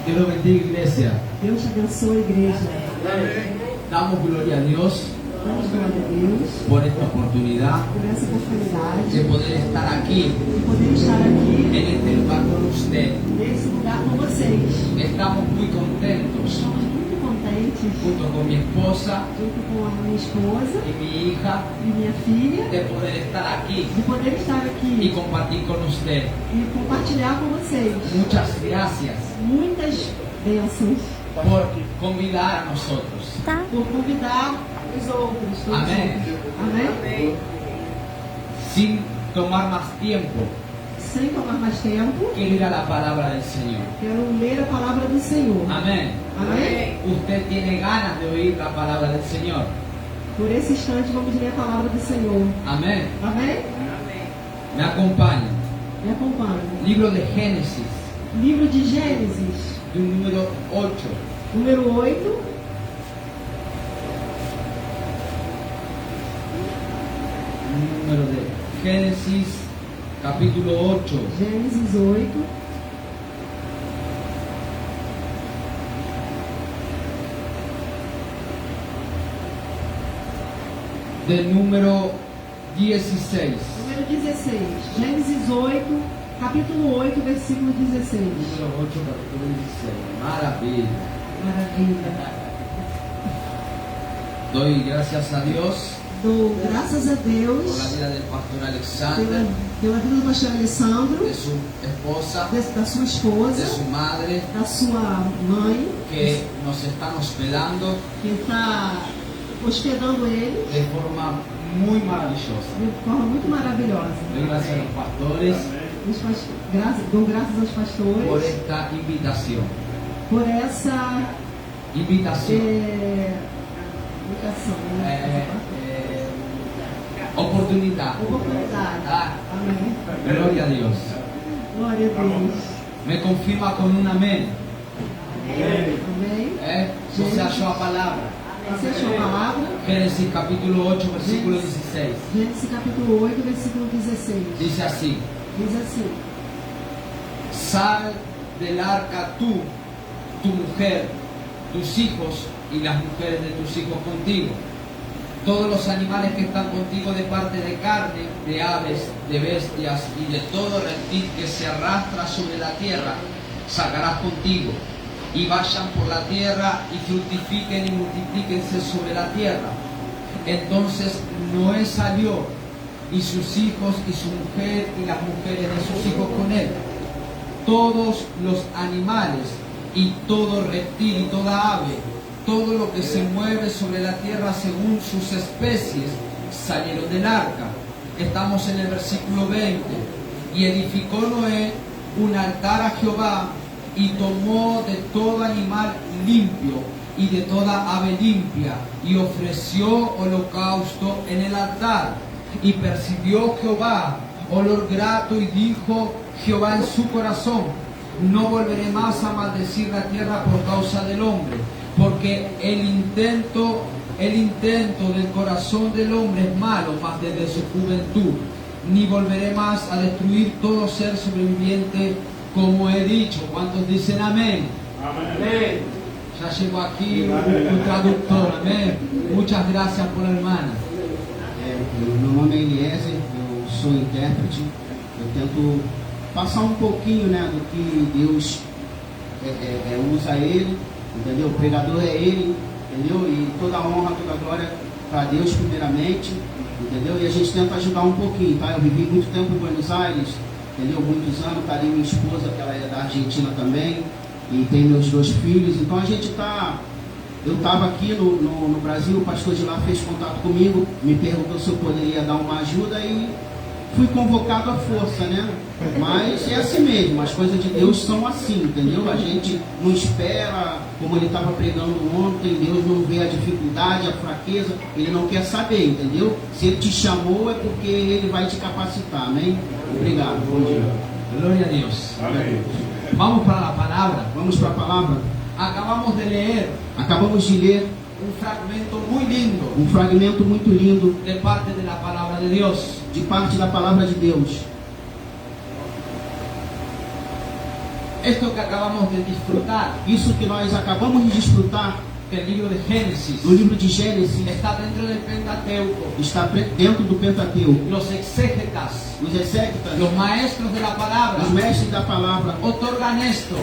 Dios lo bendiga, iglesia. Deus te abençoe, igreja. Damos gloria a Dios Damos glória a Deus por esta oportunidad por essa oportunidade de poder estar aquí de poder estar aqui en este lugar con usted. nesse lugar com vocês. Estamos muy contentos Estamos muito contentes, junto con mi esposa junto com a minha esposa y mi hija e minha filha, de poder estar aquí de poder estar y aqui compartir con usted. e compartilhar com vocês. Muchas gracias Muitas bênçãos por convidar a nosotros. por convidar os outros. todos Amém. outros. Amém? Sin tomar más tiempo, Sem tomar mais tempo, quiero ir a la palabra del Señor. quero ler a palavra do Senhor. Amén. Amém? Usted tiene ganas de oír la palabra del Señor. Por esse instante vamos ler a palavra do Senhor. Amén. Amém? Me acompaña. Me acompanhe. Libro de Génesis, Livro de Gênesis, do número 8. número 8. Número de Génesis, capítulo 8. Gênesis 8. Del número 16. Número 16. Gênesis 8, capítulo 8, versículo 16. Número 8, capítulo 16. Maravilla. Maravilha. Doy gracias a Dios Dou graças a por la Deus vida del pastor Alexander, pela vida do pastor Alessandro, de su esposa, da sua de esposa, su madre, da sua mãe, que nos están hospedando que está hospedando ele de forma muy maravillosa. de forma muito maravilhosa. Doy gracias a los pastores Dou graças aos por pastores esta invitación. por essa Invitación. indicação, né? Oportunidad. Oportunidade. Ah, Amém. gloria a Dios. Glória a Deus. Me confirma con un amén. Amém. Você achou a palavra. Você achou a palavra? Génesis capítulo 8, versículo 16. Gênesis capítulo 8, versículo 16. Dice así: Diz assim: Sal del arca tú, tu mujer, tus hijos y las mujeres de tus hijos contigo. Todos los animales que están contigo de parte de carne, de aves, de bestias y de todo reptil que se arrastra sobre la tierra, sacarás contigo. Y vayan por la tierra y fructifiquen y multiplíquense sobre la tierra. Entonces Noé salió, y sus hijos y su mujer y las mujeres de sus hijos con él. Todos los animales y todo reptil y toda ave, todo lo que se mueve sobre la tierra según sus especies, salieron del arca. Estamos en el versículo 20. Y edificó Noé un altar a Jehová, y tomó de todo animal limpio y de toda ave limpia, y ofreció holocausto en el altar. Y percibió Jehová olor grato, y dijo Jehová en su corazón: no volveré más a maldecir la tierra por causa del hombre, porque el intento del corazón del hombre es malo, mas desde su juventud. Ni volveré más a destruir todo ser sobreviviente, como he dicho. ¿Cuántos dicen amén? Amén. Ya llegó aquí un traductor, amén. Muchas gracias por la hermana. Meu nome é Eliezer, eu sou intérprete. Eu tento passar um pouquinho, né, do que Deus usa ele, entendeu? O pregador é ele, entendeu? E toda a honra, toda a glória para Deus primeiramente, entendeu? E a gente tenta ajudar um pouquinho, tá? Eu vivi muito tempo em Buenos Aires, entendeu? Muitos anos, tá ali minha esposa, que ela é da Argentina também, e tem meus 2 filhos. Então a gente tá... Eu estava aqui no Brasil, o pastor de lá fez contato comigo, me perguntou se eu poderia dar uma ajuda e fui convocado à força, né? Mas é assim mesmo, as coisas de Deus são assim, entendeu? A gente não espera, como ele estava pregando ontem, Deus não vê a dificuldade, a fraqueza, ele não quer saber, entendeu? Se ele te chamou é porque ele vai te capacitar, amém? Obrigado, bom dia. Gloria a Dios. Amém. Vamos para la palabra. Vamos para a palavra. Acabamos de leer Acabamos de ler un fragmento muy lindo um fragmento muito lindo de parte de la palabra de Dios. de parte da palavra de Deus. Esto que acabamos de disfrutar, Isso que nós acabamos de desfrutar el libro de Génesis, no livro de Gênesis está dentro del Pentateuco. está dentro do Pentateuco. Los exégetas, Os exégetas, los maestros de la palabra, os mestres da palavra, otorgan esto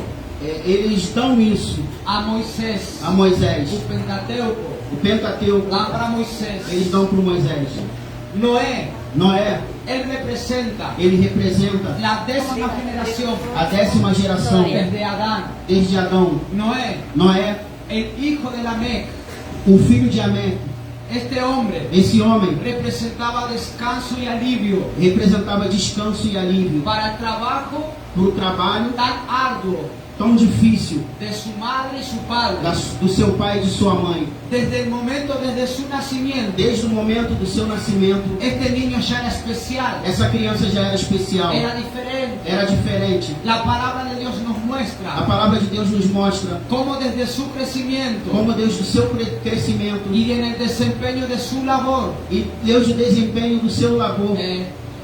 eles dão isso a Moisés. a Moisés. O Pentateuco O Pentateuco, dan para Moisés. eles dão para Moisés. Noé, Noé, él representa ele representa la 10ª generación a 10ª geração desde Adán. desde Adão. Noé, Noé, el hijo de Lamec, o filho de Amé. este hombre Esse homem representaba descanso y alivio representava descanso e alívio para el trabajo para o trabalho tan arduo tão difícil de su madre y su padre. do seu pai e de sua mãe. Desde el momento, desde su nacimiento, Desde o momento do seu nascimento, este niño ya era especial, essa criança já era especial, era diferente. era diferente. La palabra de Dios nos A muestra palavra de Deus nos mostra cómo desde su crecimiento como Deus do seu crescimento y en el desempeño de su labor, e Deus do desempenho do seu labor,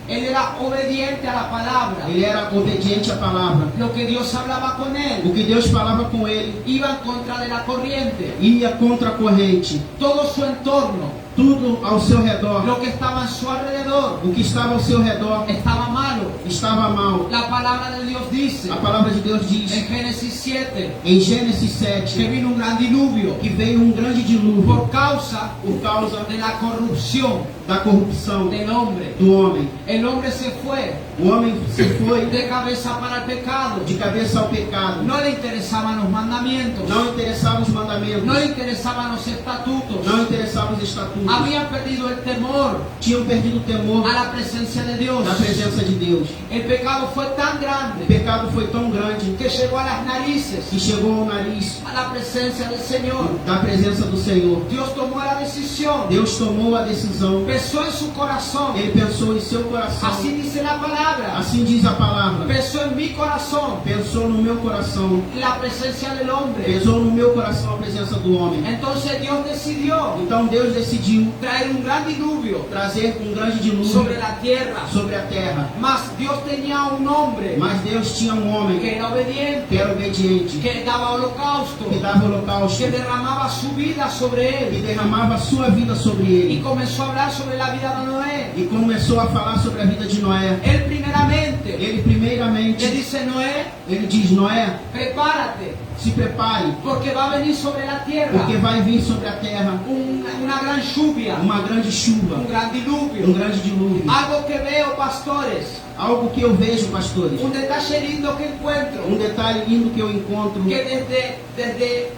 él era obediente a la palabra. ele era obediente à palavra. Lo que Dios hablaba con él O que Deus falava com ele iba en contra de la corriente. ia contra a corrente. Todo su entorno, Tudo ao seu redor, lo que estaba en su alrededor, o que estava ao seu redor, estaba malo. estava mal. La palabra de Dios dice A palavra de Deus en diz Génesis 7 em Gênesis que 7 vino un gran diluvio que veio um grande dilúvio por causa por causa de la corrupción da corrupção del hombre. do homem. El hombre se fue O homem se foi de cabeza para el pecado. de cabeça ao pecado. No le interesaban los mandamientos, Não interessavam os mandamentos, no le interesaban los estatutos. não interessavam os estatutos. Habían perdido el temor Tinham perdido o temor a la presencia de Dios. da presença de Deus. El pecado fue tan O grande pecado foi tão grande que llegó a las narices, que chegou ao nariz a la presencia del Señor. da presença do Senhor. Dios tomó la decisión, Deus tomou a decisão. pensó en su corazón. Ele pensou em seu coração. Así dice la palabra. Assim diz a palavra. Pensó en mi corazón Pensou no meu coração. la presencia del hombre. Pesou no meu coração a presença do homem. Entonces Dios decidió Então Deus decidiu traer un gran diluvio trazer um grande dilúvio sobre la tierra. sobre a terra. Mas Dios tenía un hombre Mas Deus tinha um homem que era obediente, que era obediente, que daba holocausto, que dava holocausto, que derramaba su vida sobre que él. derramava a sua vida sobre Y ele. comenzó a hablar sobre la vida de Noé. E começou a falar sobre a vida de Noé. Él primeramente Ele le primeiramente, dice: Noé, ele diz: Noé, prepárate, se prepare, porque va a venir sobre la tierra porque vai vir sobre a terra una gran lluvia, uma grande chuva, un gran diluvio. um grande dilúvio. Algo que veo, pastores, Algo que eu vejo, pastores, un detalle lindo que encuentro, um detalhe lindo que eu encontro que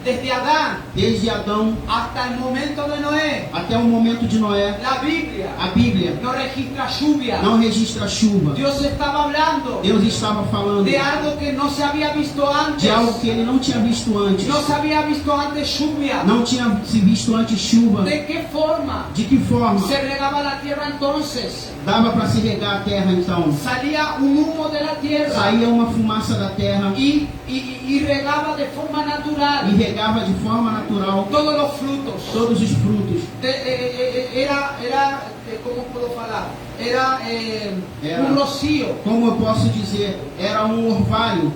desde Adán desde Adão hasta el momento de Noé, até o momento de Noé. la Biblia A Bíblia no registra lluvia. não registra chuva. Dios estaba hablando Deus estava falando de algo que no se había visto antes. de algo que ele não tinha visto antes. No se había visto antes lluvia. Não tinha se visto antes chuva. ¿De qué forma De que forma se regaba la tierra entonces? dava para se regar a terra então? Salía un humo de la tierra Saía uma fumaça da terra y regaba de forma e natural regava de forma natural todos los frutos. todos os frutos. ¿Cómo puedo hablar? Era Era. un rocío Como eu posso dizer, era um orvalho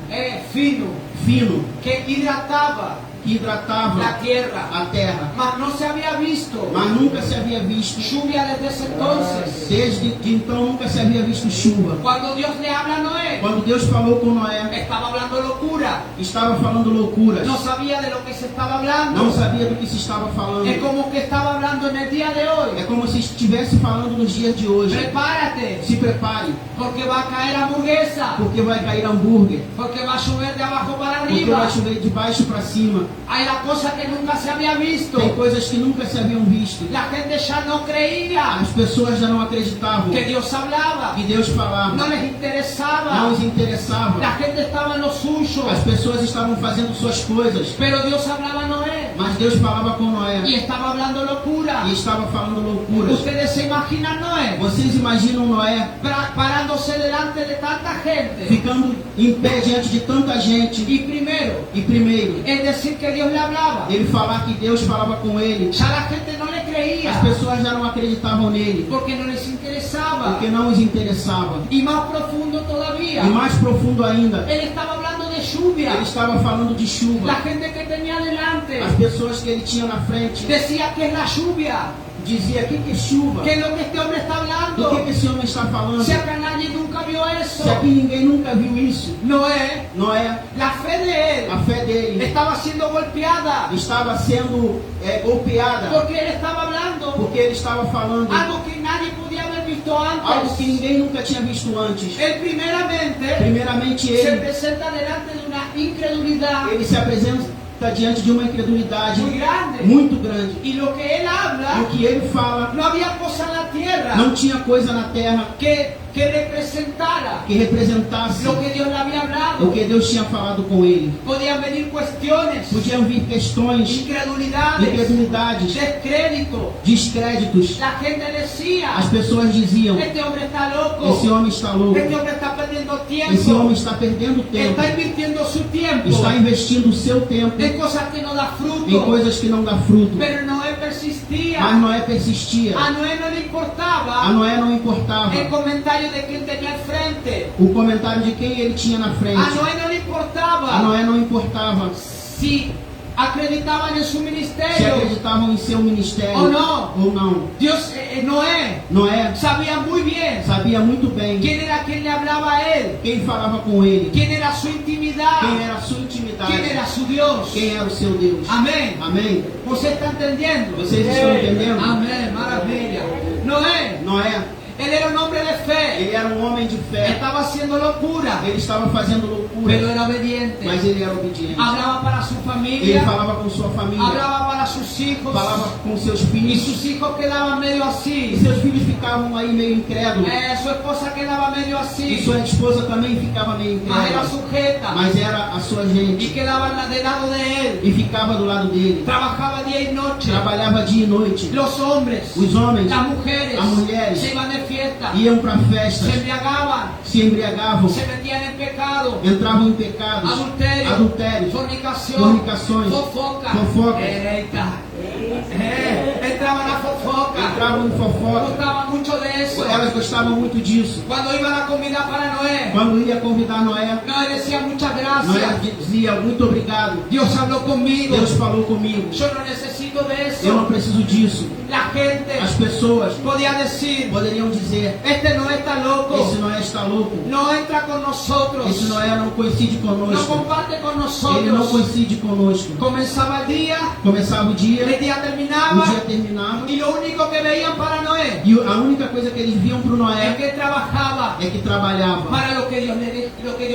fino fino que hidrataba que hidratava la tierra. a terra. Mas no se había visto Mas nunca se havia visto, lluvia desde ese entonces. desde que então nunca se havia visto chuva. Cuando Dios le habla a Noé, Quando Deus falou com Noé, estaba hablando locura. estava falando loucuras. No sabía de lo que se estaba hablando. Não sabia do que se estava falando. Es como que estaba hablando en el día de É hoy. como se estivesse falando nos dias de hoje. Prepárate, Se prepare, porque va a caer hamburguesa, porque vai cair hambúrguer, porque va a llover de abajo para porque arriba. vai chover de baixo para cima. Hay la cosa que nunca se había visto. Tem coisas que nunca se haviam visto. La gente ya no creía As pessoas já não acreditavam que Dios hablaba. que Deus falava. No les Não interesaba. os interessava. La gente estaba en lo suyo. As pessoas estavam fazendo suas coisas. Pero Dios hablaba a Noé Mas Deus falava com y Noé estaba hablando locura. e estava falando loucuras. Ustedes se imaginan Noé Vocês imaginam Noé parándose delante de tanta gente ficando em pé diante de tanta gente y primero e primeiro es decir que Dios le hablaba. ele falar que Deus falava com ele? Ya la gente no le creía As pessoas já não acreditavam nele porque no les interesaba. porque não os interessava. Y más profundo todavía, E mais profundo ainda, él estaba hablando de lluvia. Ele estava falando de La chuva. gente que tenía delante As pessoas que ele tinha na frente decía que es la lluvia, dizia: o que é chuva? que es lo que este hombre está Do hablando. que esse homem está falando? Si acá nadie nunca vio eso. Se aqui ninguém nunca viu isso, Noé, Noé, la fe de él a fé dele estaba siendo golpeada estava sendo golpeada, porque él estaba hablando porque ele estava falando algo que nadie podía haber visto algo que antes. ninguém nunca tinha visto antes. Él primeramente Primeiramente se ele presenta delante de una incredulidad se apresenta diante de uma incredulidade muy grande. muito grande. Y lo que él E habla, o que ele fala, no había cosa en la tierra não tinha coisa na terra que representara que representasse lo que Dios le había o hablado. que Deus tinha falado com ele. Podían venir cuestiones, Podiam vir questões, incredulidades, incredulidades, descrédito. descréditos. La gente decía, As pessoas diziam: este hombre está loco, esse homem está louco, este hombre está perdiendo esse homem tiempo, está perdendo tempo, está invirtiendo su tiempo está investindo o seu tempo en cosas que no da em fruto. coisas que não dá fruto. Pero Noé persistía. Mas Noé persistia. A Noé no le A importaba Noé não importava el comentario de quien tenía al frente. o comentário de quem ele tinha na frente. A Noé no le A importaba Noé não importava si acreditaban en su se ministerio acreditavam em seu ministério o no. ou não. Dios, Noé Noé sabía muy bien sabia muito bem quién era quien le hablaba a él, quem falava com ele, quién era su intimidad, quem era a sua quién intimidade, era su Dios. quem era o seu Deus. Amén. Amém? ¿Você está entendiendo? Vocês estão entendendo? Amén, maravilla. Noé, Noé, él era un hombre de fe, ele era um homem de fé. estaba haciendo locura, Ele estava fazendo pero loucura, era obediente. mas ele era obediente. Hablaba para su Ele familia, falava com sua família, hablaba para sus hijos, falava com seus y filhos, sus hijos quedaban medio e así. seus filhos ficavam aí meio incrédulos. Su esposa quedaba medio E así, sua esposa também ficava meio mas era incrédula, sujeta mas era a sua y gente, quedaba del lado de él. e ficava do lado dele. Trabajaba día y noche. Trabalhava dia e noite. Los hombres, Os homens, las mujeres, as mulheres, se iban de fiesta, iam para se festas, embriagaban, se embriagavam, se metían en pecado, entravam em pecados, adulterio, adultérios, fornicación, fornicações, fofoca. fofocas. Eita. Entraban a fofoca. entravam em fofoca. Gustaba mucho de eso. Elas gostavam muito disso. Cuando iban a convidar para Noé, Quando ia convidar Noé, Noé decía muchas Noé gracias. dizia: muito obrigado, Dios habló conmigo. Deus falou comigo. Yo no necesito de Eu não eso. preciso disso. La gente As pessoas podía decir, poderiam dizer: este Noé está loco, esse Noé está louco, no entra con nosotros, esse Noé não coincide no conosco, comparte con ele não nosotros. coincide conosco. Comenzaba el día, Começava o dia el día terminaba, terminava, y lo único que veían para Noé e a única coisa que eles viam para o es Noé que trabajaba é que trabalhava. para lo que Dios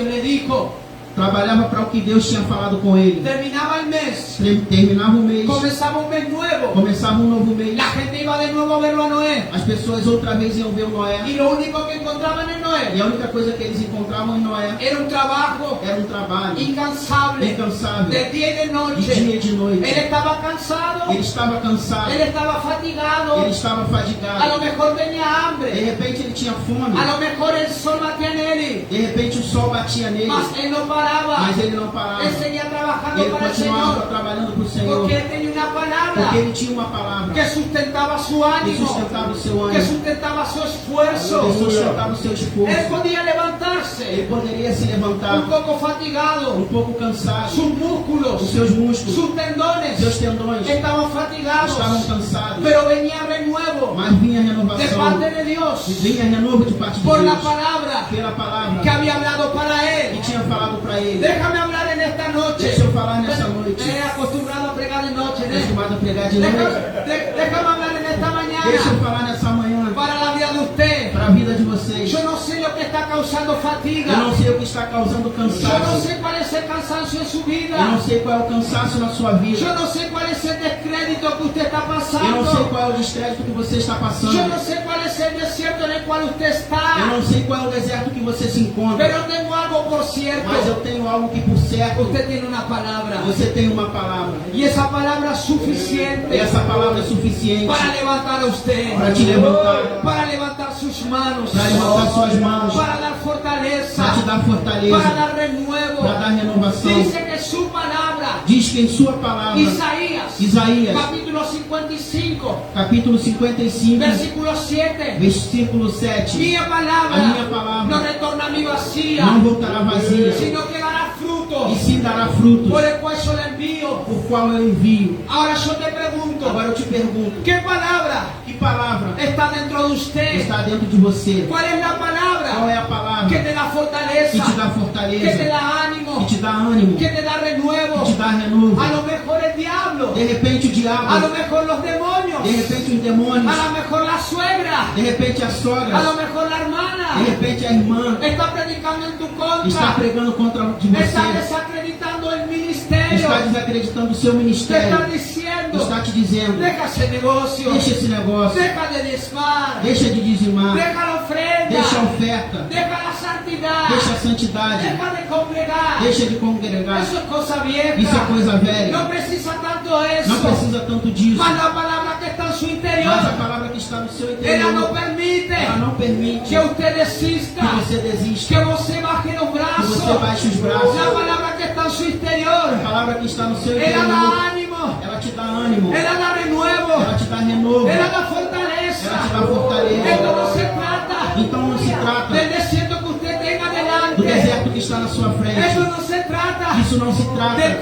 le dijo. Trabalhava para o que Deus tinha falado com ele. Terminaba el mes, Terminava o mês, comenzaba un mes nuevo, começava um novo mês. la gente iba de nuevo a verlo a Noé, As pessoas outra vez iam ver o Noé. y lo único que encontraban en E Noé a única coisa que eles encontravam em Noé era un trabajo era um trabalho incansable, incansável, de día y de de noche. dia e de Él noite. estaba cansado, Ele estava cansado, él estaba fatigado, ele estava a lo fadigado. mejor tenía De hambre, repente ele tinha fome. a lo mejor el sol batía en él, De repente o sol batia nele, mas él no paraba, mas ele não parava. él seguía trabajando Ele para el continuava Señor, trabalhando para o Senhor, porque él tenía una porque palabra ele tinha uma palavra que sustentaba su que ánimo, sustentava o seu que ânimo, sustentaba su que esfuerzo. sustentava o seu Él esforço. podía Ele levantarse poderia se levantar un poco fatigado, um pouco cansado, sus os músculos, seus músculos, sus tendones seus tendões estaban fatigados, estavam cansados, pero venía renuevo mas vinha de renovação, parte de Dios vinha renovo de parte de por la Deus, palabra pela palavra que había hablado para que él. tinha falado para ele. Déjame hablar en esta noche. Deixa eu falar nessa noite. He acostumbrado a pregar de noche, ¿no? Acostumado a pregar de noite. Déjame hablar en esta Deixa eu mañana falar nessa manhã para la vida de usted. para a vida de vocês. Yo no sé lo que está causando Eu fatiga. não sei o que está causando Yo no cansaço. sé cuál es el cansancio en su Eu vida. não sei qual é o cansaço na sua Yo vida. no sé cuál es el descrédito que usted está Eu não sei pasando. qual é o descrédito que você está Yo passando. no sé cuál es el desierto en el cual usted Eu está. não sei qual é o deserto que você se encontra. Pero tengo algo por Mas eu cierto. tenho algo que por certo Usted tiene una palabra. você tem uma palavra. Y esa palabra es E suficiente essa palavra é suficiente para levantar a usted, para te levantar, para levantar sus manos, para levantar suas manos, para dar fortaleza, para te dar para fortaleza, dar renuevo. para dar renovação. Dice que su palabra, Diz que em sua palavra, Isaías, Isaías, capítulo 55, capítulo 55, versículo 7, versículo 7, mi a palabra minha palavra no retorna a mi vacía, não voltará vazia, sino que dará fruto fruto e sim dará frutos, por el cual yo le envío. por qual eu envio. Ahora yo te pregunto, Agora eu te pergunto, ¿qué palabra que palavra está dentro de usted? está dentro de você? ¿Cuál es la Qual palabra é a palavra que te da que fortaleza, te dá que te fortaleza, da ánimo, que te dá ânimo, que te da renuevo? que te dá renovo? A lo mejor el diablo, De repente o a lo diabo, mejor los demonios, de repente os demônios, a lo mejor la suegra, de repente a a sogra, lo mejor la de hermana repente a irmã está predicando en tu está contra, pregando contra de está você, desacreditando el ministerio, está desacreditando o seu te ministério, está diciendo, está te dizendo, deja ese negocio, deixa esse negócio, deja de diezmar, deixa de dizimar, deja la ofrenda, deixa a oferta, deja la santidad, deixa a santidade, deja de congregar. deixa de congregar. Eso es cosa vieja. Isso é coisa velha. No precisa tanto eso. Não precisa tanto disso. Mas la palabra que está en su interior, Mas a palavra que está no seu ela não interior, permite ela não permite que usted desista, que você desista, que você baje los que brazos. você baixe os braços. La palabra que está en su interior, A palavra que está no seu ela interior, da ánimo, ela te dá ânimo, ela da renuevo, ela te dá renovo, ela da fortaleza. ela te dá fortaleza. Esto no se trata Então não se trata del desierto que usted tenga do delante. deserto que está na sua Eso frente. no se trata Isso não se trata del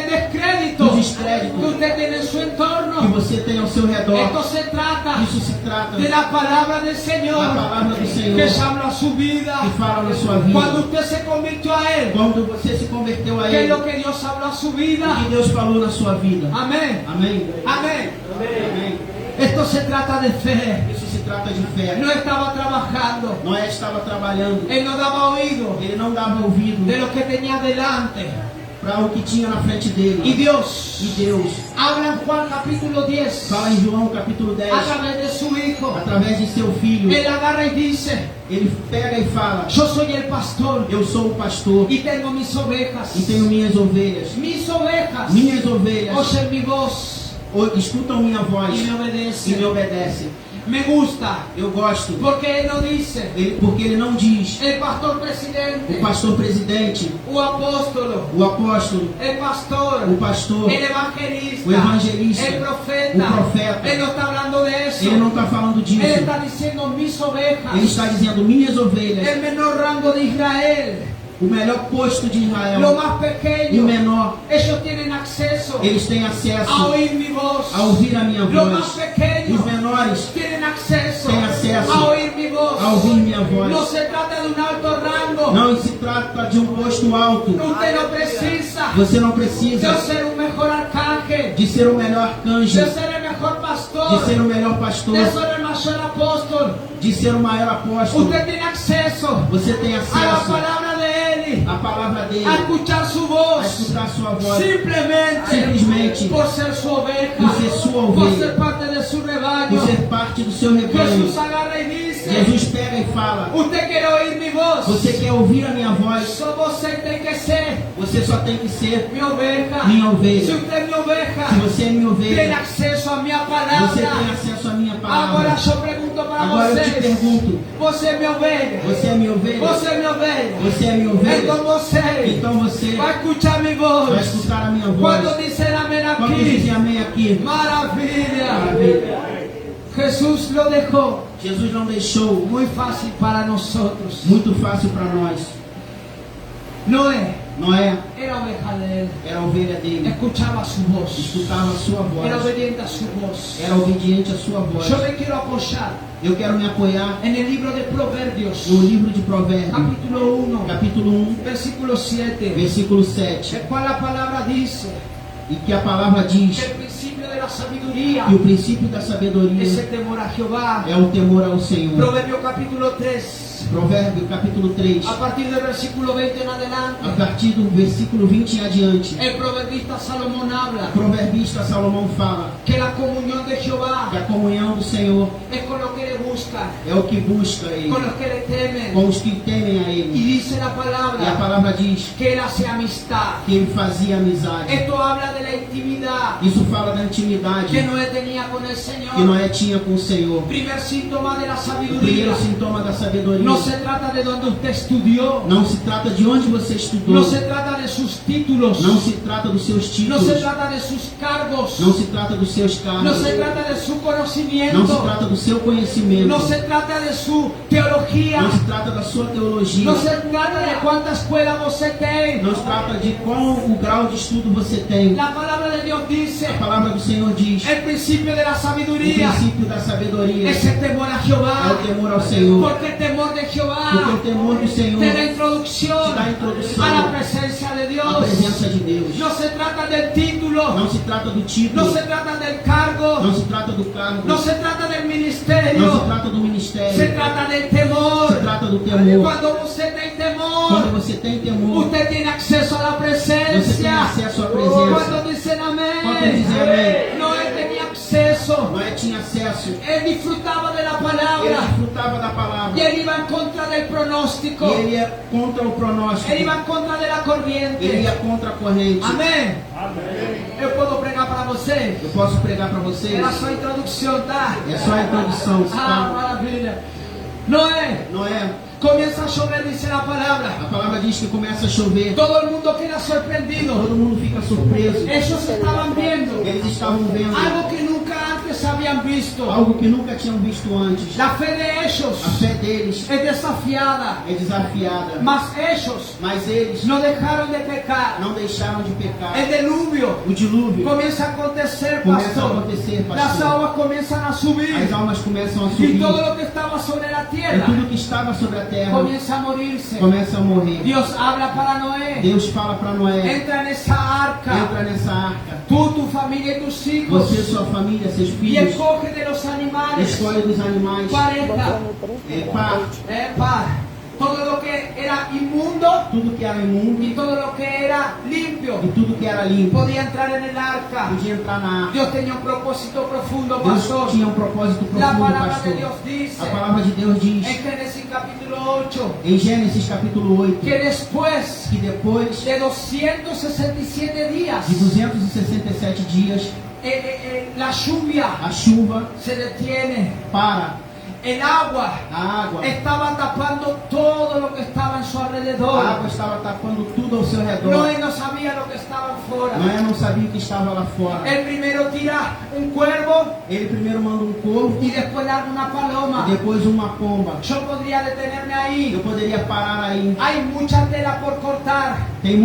descrédito do descrédito que usted tiene en su que entorno. você tem ao seu redor. Esto se trata Isso se trata de la palabra del da Señor palavra do Senhor que habla a su vida. que fala na sua vida. Cuando usted se convirtió a Él, Quando você se converteu a ¿qué es Ele, lo que Dios habló a su o vida? que Deus falou na sua vida. Amén. Amém? Amén. Amém. Esto se trata de fe. Isso se trata de fé. No estaba trabajando. Noé estava trabalhando, Él no daba oído ele não dava ouvido de lo que tenía delante. para o que tinha na frente dele. Y Dios E Deus habla en Juan capítulo 10 fala em João capítulo 10, a través de su Hijo. através de seu filho, Él agarra y dice, ele pega e fala: yo soy el pastor eu sou o pastor y tengo mis ovejas. e tenho minhas ovelhas. Mis ovejas Minhas ovelhas oyen mi voz escutam minha voz y me e me obedecen. obedecem. Me gusta Eu gosto, porque Él no dice porque ele não diz el pastor o presidente, pastor presidente, o apóstolo, o apóstolo, el pastor, o pastor, el evangelista, o evangelista, el profeta. o profeta. Él no está hablando de eso. ele não está falando disso. Él está diciendo mis ovejas. Ele está dizendo minhas ovelhas, El menor rango de Israel, o melhor posto de lo Israel, más o pequeño, menor. ellos tienen acceso Eles têm a acesso oír mi voz. a ouvir a minha Los más voz. pequeños Os menores tienen acceso têm acesso a oír mi voz. a ouvir minha voz. No se trata de un alto rango. Não se trata de um posto alto. Usted no precisa Você não de precisa ser un mejor arcángel, de ser o melhor arcanjo, de ser el mejor de pastor, ser o melhor pastor, de ser el mayor apóstol. de ser o maior apóstolo. Usted tiene acceso Você tem a la acesso palabra de Él, à palavra dele, a escuchar su a voz, escutar sua voz, simplesmente por ser su oveja, por ser sua por ovelha, ser parte de su rebaño. por ser parte do seu rebanho. Jesús agarra y dice, Jesus pega e fala: usted quiere oír mi voz, você quer ouvir a minha voz? só você tem que ser Você só tem que ser mi oveja. minha ovelha. Se usted es mi oveja, Se você é minha tiene ovelha, acceso a minha você tem palavra. acesso à minha Agora palavra. eu pergunto para Agora eu te vocês, pergunto: você é minha ovelha? você é minha ovelha? Você é minha ovelha? Você é minha Então ovelha? você Então você vai escuchar minha vai voz. escutar a minha voz. Quando disser amém Quando dizer aqui, amém aqui, maravilha. maravilha. Jesús lo dejó Jesus não deixou muy fácil para nosotros. muito fácil para nós. Noé Noé era oveja de él, era a ovelha dele, escuchaba su voz, escutava a sua era voz, obediente a su voz. era obediente à sua voz. Yo me quiero apoyar Eu quero me apoiar en el libro de Proverbios, no livro de Provérbios, capítulo 1, capítulo 1, versículo 7, versículo 7, el cual la palabra dice e que a palavra diz que el principio de la sabiduría que o princípio da es sabedoria el temor a Jehová. é o temor ao Senhor. Proverbio capítulo 3, Provérbio capítulo 3, a partir del versículo 20 en a adelante, partir do versículo 20 em adiante, el proverbista Salomón habla o proverbista Salomão fala que la comunión de Jehová que a comunhão do Senhor es con los que le buscan, é o que busca Ele, con los que le temen. com os que temem a Y Ele. dice la E a palabra palavra diz que él hace amistad. que Ele fazia amizade. Esto habla de la intimidad Isso fala da intimidade que Noé tenía con el que Señor. Noé tinha com o Senhor. Primer síntoma de la O sabiduría. primeiro sintoma da sabedoria No se trata de donde usted estudió. Não se trata de onde você estudou. No se trata de sus títulos. Não se trata dos seus No títulos. se trata de sus cargos. Não se trata dos seus cargos. No se trata de su Não se conocimiento. trata do seu conhecimento. No se trata de su teología. Não se trata da sua teologia. No se trata de cuánta escuela você tem. Não se trata de qual o grau de estudo você tem. La palabra de Dios dice, A palavra do Senhor diz: el principio de la o sabiduría princípio da sabedoria es el temor a é o Jehová. temor ao Senhor. Porque el temor de Porque o Jehová temor do Senhor te da introducción te da introdução a la presencia de à Dios. presença de Deus. No se trata del título, Não se trata do título. no se trata del cargo, Não se trata do cargo. no se trata del Não se ministerio, trata do ministério. se trata del temor. Se trata do temor. Cuando você tem temor, Quando você tem temor, usted tiene acceso a la você tem presencia. acesso à presença. Cuando dicen amén, Quando dizem amém, no él tenía acceso, Noé tinha acesso. él disfrutaba de la Ele palabra desfrutava da palavra. y él iba en contra del pronóstico, E ele ia contra o pronóstico. él iba en contra de la Ele corriente. ia contra a corrente. Amém. Eu posso pregar para você. Eu posso pregar para vocês. Era só a introdução, tá? É só a introdução, Ah, tá? maravilha. Noé, Noé, comienza a chover, dice la palabra. a palavra diz que começa a chover. Todo el mundo queda sorprendido. Todo mundo fica surpreso. Ellos estaban viendo Eles estavam vendo algo que nunca antes habían visto. algo que nunca tinham visto antes. La fe de ellos A fé deles es desafiada, é desafiada. mas ellos Mas eles no dejaron de pecar. não deixaram de pecar. El diluvio O dilúvio comienza a acontecer, começa a pastor. acontecer, Las pastor. aguas comienzan a subir. As almas começam a Y subir. todo lo que estaba sobre la E tierra tudo que estava sobre a terra comienza a morirse. começa a morrer. Dios habla para Noé. Deus fala para Noé: Entra en esa arca. entra nessa arca. Tú, tu familia y tus hijos. Você, sua família, seus Y filhos, escoge de los animales escolhe dos animais. 40. Par. Todo lo que era inmundo Tudo que era imundo y todo lo que era limpio e tudo que era limpo podía entrar en el arca. podia entrar na arca. Dios tenía un propósito profundo, Deus pastor. tinha um propósito La profundo, palabra de pastor. Dios dice A palavra de Deus diz en Génesis capítulo 8 em Gênesis capítulo 8 que después que depois de 267 días de 267 dias la lluvia a chuva se detiene. para, El agua a água estaba tapando todo lo que estaba en su a alrededor. água estava tapando tudo ao seu redor. Noé no sabía lo que estaba afuera. Noé não sabia o que estava lá fora. Él primero tira un cuervo Ele primeiro manda um corvo y después larga una paloma. e depois uma pomba. Yo podría detenerme ahí. Eu poderia parar aí. Hay mucha tela por cortar, Tem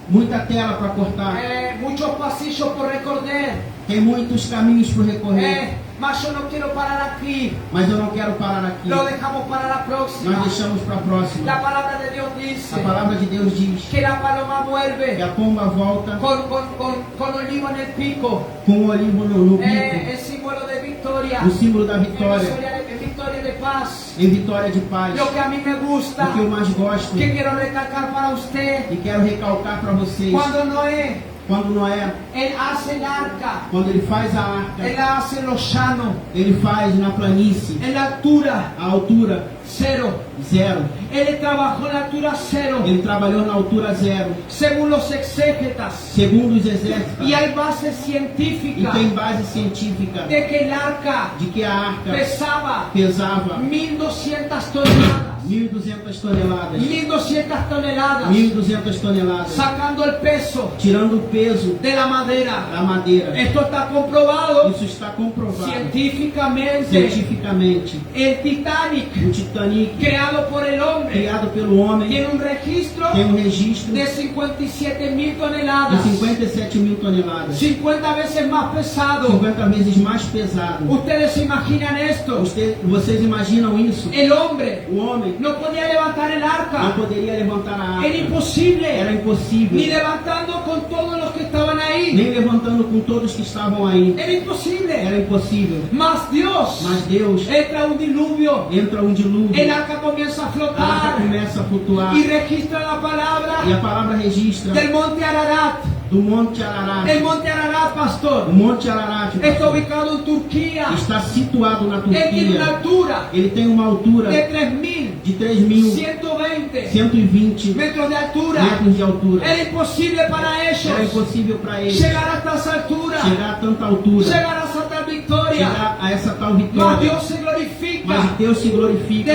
muita tela para cortar. muchos pasillos por recorrer. Tem muitos caminhos por recorrer. Mas yo no quiero parar aquí. Mas eu não quero parar aqui. Lo dejamos para la próxima. Nós deixamos para a próxima. La palabra de Dios dice A palavra de Deus diz que la paloma que vuelve a pomba volta con olivo en el pico. com o olivo no bico, El símbolo de victoria. o símbolo da vitória, Es victoria de paz. em vitória de paz. Lo que a mí me gusta, O que eu mais gosto que quiero recalcar para usted, e quero recalcar para vocês, cuando Noé, quando Noé, él hace el arca, quando ele faz a arca, él la hace en lo llano, ele faz na planície, en la altura a altura 0. 0. Él trabajó en la altura 0, Ele trabalhou na altura 0, según los exégetas. segundo os exércitos. Y hay base E científica tem base científica de que el arca de que a arca pesaba pesava 1.200 toneladas. 1.200 toneladas. 1.200 toneladas. 1.200 toneladas. Sacando el peso Tirando o peso de la madera. da madeira. Esto está comprobado Isso está comprovado científicamente. cientificamente. El Titanic, O Titanic, creado por el hombre, criado pelo homem, tiene un registro tem um registro de 57.000 de toneladas. 57.000 toneladas. 50 veces más pesado. 50 vezes mais pesado. Ustedes se imaginan esto. Vocês imaginam isso? El hombre O homem no podía levantar el não arca. poderia levantar a Era arca. imposible. Era impossível. Ni levantando con todos los que estaban ahí. Nem levantando com todos que estavam aí. Era imposible. Era impossível. Mas Dios Mas Deus, entra un diluvio. entra um dilúvio. El arca comienza a A arca flotar. começa a flutuar. Y registra la E a palabra palavra registra del monte Ararat. do Monte Ararat. El monte Ararat, O pastor, Monte Ararat está ubicado en Turquía. está situado na Él tiene una Turquia. altura Ele tem uma altura de 3.120 de 3.120 metros de altura. metros de altura. Era imposible para Era ellos impossível para ele llegar hasta esa altura, chegar a tanta altura, llegar a esa tal victoria. chegar a essa tal Mas vitória. Dios se glorifica glorifica Deus se glorifica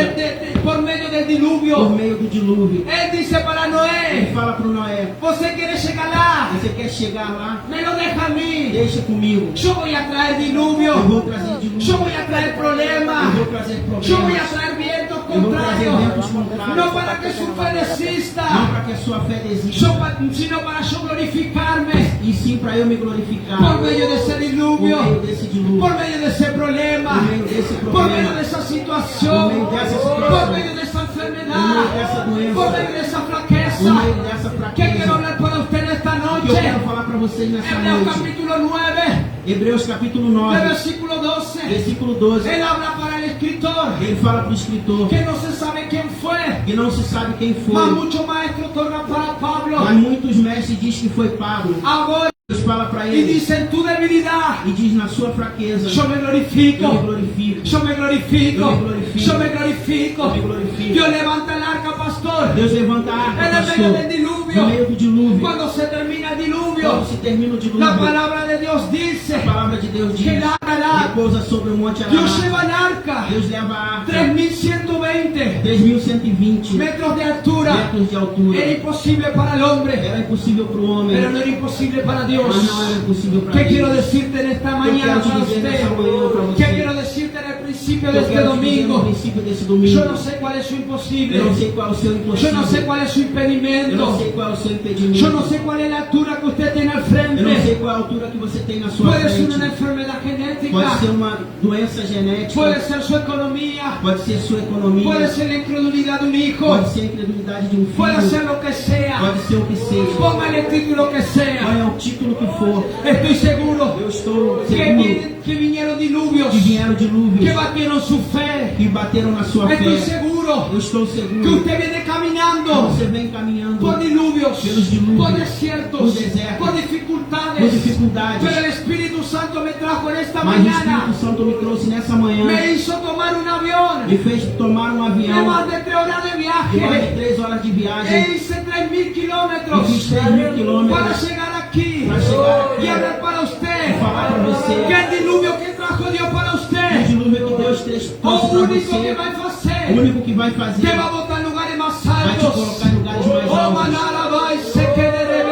por medio del por diluvio. meio do dilúvio. Él dice para Ele Noé, fala para o Noé: você quiere llegar lá, você quer chegar lá? me lo deja a mí. Deixa comigo. Yo voy a traer Eu diluvio. vou trazer dilúvio. Yo voy a traer Eu problemas. vou trazer Yo voy a problemas. traer vientos Eu vou trazer contrarios. ventos contrários. No para que su fe Não desista, para que a sua fé desista, sino para yo glorificarme e sim para eu me glorificar por medio de ese por meio diluvio, desse dilúvio, por medio de ese problema, por meio desse por problema, medio de esa situación, por meio dessa por situação, medio de esa por meio enfermedad, dessa doença, por medio de esa por flaqueza. meio dessa ¿Qué fraqueza. quiero hablar para usted esta Que eu noche? quero falar para vocês nessa Hebreos noite. capítulo 9, Hebreus capítulo de 9, versículo 12. versículo 12. Él habla para el escritor Ele fala para o escritor que no se sabe quién fue, que não se sabe quem mas foi, mucho maestro torna para Pablo. mas muitos mestres dizem que foi Pablo. Ahora, Deus fala para y ele dice en tu debilidad, e diz: na sua fraqueza yo me eu me glorifico. glorifico. Yo me glorifico, Yo me glorifico. yo me glorifico. Yo me glorifico. Dios levanta el arca, pastor, Deus levanta a arca, en el pastor, medio del diluvio. no meio do dilúvio. Cuando se termina el diluvio, Quando se termina o la dilúvio, palabra de Dios dice a palavra de Deus diz: que el arca, repousa sobre o monte Dios Ararat. lleva el arca, Deus leva a arca 3120 3.120 metros de altura. metros de altura. Era imposible para el hombre, Era impossível para o homem, pero no era imposible para Dios. mas não era impossível para ¿Qué Deus. quiero decirte en esta mañana quiero para decir en usted? esta mañana para ¿Qué usted? quiero decirte en el principio de Eu este quero te dizer no domingo? princípio desse domingo. Yo no sé cuál es su imposible. Eu não sei qual é o seu Yo impossível. no sé cuál es su Eu não impedimento. sei qual é o seu impedimento. Yo no sé cuál es la altura que usted tiene al Eu não sei frente. qual é a altura que você tem na sua Puede ser una frente. enfermedad genética. Pode ser uma doença genética. Puede ser su economía. Pode ser sua economia. Puede ser la incredulidad de un hijo. Pode ser a incredulidade de um Puede ser filho. lo que sea. Pode ser o que seja. Póngale el título que sea. Olha o título que for. Estoy seguro Eu estou que, seguro que vinieron diluvios que vieram dilúvios que batieron su fe. que bateram na sua Estoy fé. seguro Eu estou que seguro usted viene que caminando você vem caminhando por diluvios, pelos dilúvios, por desiertos, por desertos, por por dificultades. dificuldades. Pero el Espíritu Santo me trajo en esta Mas o mañana, Espírito Santo me trouxe nessa manhã. me hizo tomar un avión Me fez tomar um de avião más de 3 horas de de mais de viaje. 3 horas de E viagem. hice 3000 E kilómetros fiz 3.000 quilômetros para llegar aquí para chegar aqui y hablar para e usted falar para você que el diluvio que trajo Dios para o usted, dilúvio que Deus trouxe o para único que você. va a O hacer, único que vai fazer te va a botar en lugares más vai te altos. colocar em lugares mais Oh, altos. manara vai se querer